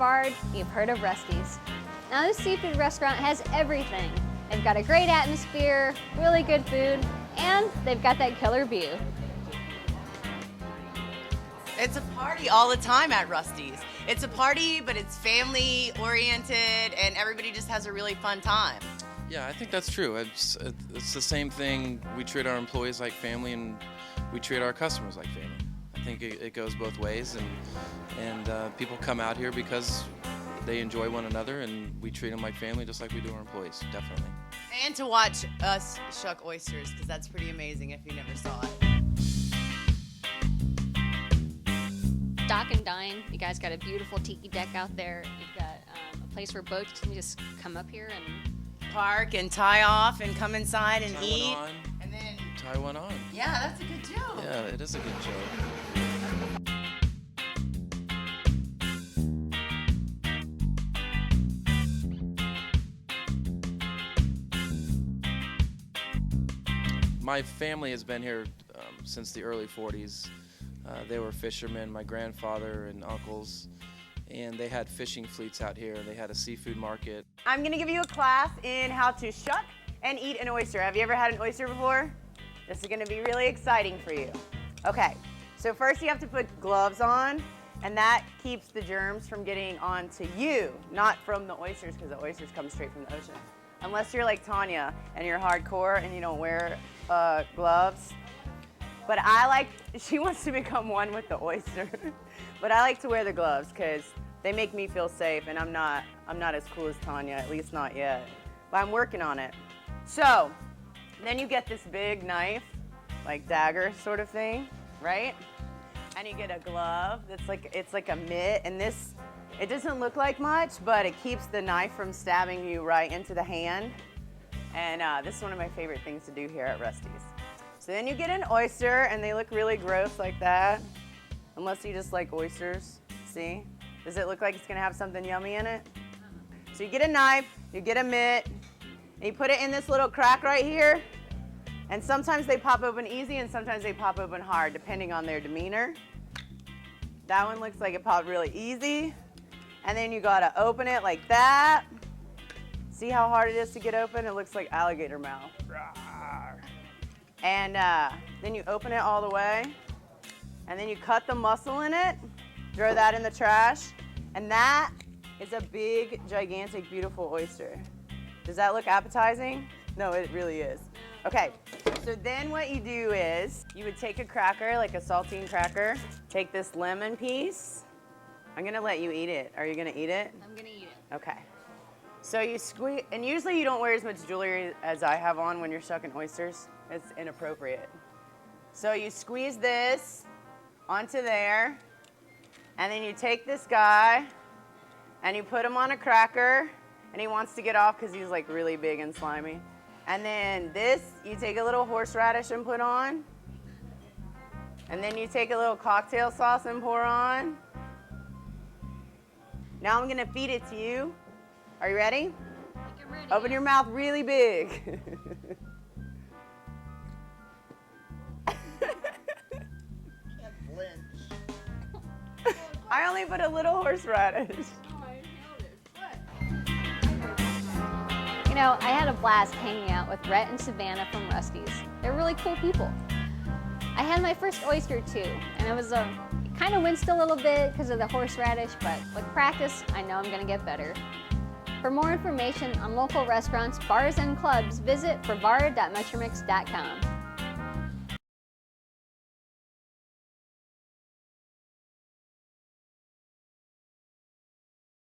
Brevard, you've heard of Rusty's. Now this seafood restaurant has everything. They've got a great atmosphere, really good food, and they've got that killer view. It's a party all the time at Rusty's. It's a party, but it's family oriented and everybody just has a really fun time. Yeah, I think that's true. It's the same thing. We treat our employees like family and we treat our customers like family. I think it goes both ways, and people come out here because they enjoy one another, and we treat them like family just like we do our employees, definitely. And to watch us shuck oysters, because that's pretty amazing if you never saw it. Dock and Dine, you guys got a beautiful tiki deck out there. You've got a place where boats can just come up here and park and tie off and come inside and Tie eat. one on, and then tie one on. yeah, that's a good joke. Yeah, it is a good joke. My family has been here since the early 40s. They were fishermen, my grandfather and uncles, and they had fishing fleets out here. They had a seafood market. I'm gonna give you a class in how to shuck and eat an oyster. Have you ever had an oyster before? This is gonna be really exciting for you. Okay, so first you have to put gloves on, and that keeps the germs from getting onto you, not from the oysters, because the oysters come straight from the ocean. Unless you're like Tanya and you're hardcore and you don't wear gloves. But she wants to become one with the oyster. But I like to wear the gloves because they make me feel safe, and I'm not as cool as Tanya, at least not yet. But I'm working on it. So, then you get this big knife, like dagger sort of thing, right? And you get a glove it's like a mitt, and this, it doesn't look like much, but it keeps the knife from stabbing you right into the hand. And this is one of my favorite things to do here at Rusty's. So then you get an oyster, and they look really gross like that, unless you just like oysters. See? Does it look like it's gonna have something yummy in it? So you get a knife, you get a mitt, and you put it in this little crack right here, and sometimes they pop open easy and sometimes they pop open hard, depending on their demeanor. That one looks like it popped really easy, and then you gotta open it like that. See how hard it is to get open? It looks like alligator mouth. And then you open it all the way, and then you cut the muscle in it, throw that in the trash, and that is a big, gigantic, beautiful oyster. Does that look appetizing? No, it really is. Okay, so then what you do is, you would take a cracker, like a saltine cracker, take this lemon piece. I'm gonna let you eat it. Are you gonna eat it? I'm gonna eat it. Okay. So you squeeze, and usually you don't wear as much jewelry as I have on when you're shucking oysters. It's inappropriate. So you squeeze this onto there, and then you take this guy, and you put him on a cracker, and he wants to get off because he's like really big and slimy. And then this, you take a little horseradish and put on, and then you take a little cocktail sauce and pour on. Now I'm gonna feed it to you. Are you ready? I think I'm ready. Open your mouth really big. I only put a little horseradish. You know, I had a blast hanging out with Rhett and Savannah from Rusty's. They're really cool people. I had my first oyster too, and it was it kind of winced a little bit because of the horseradish, but with practice, I know I'm gonna get better. For more information on local restaurants, bars, and clubs, visit brevard.metromix.com.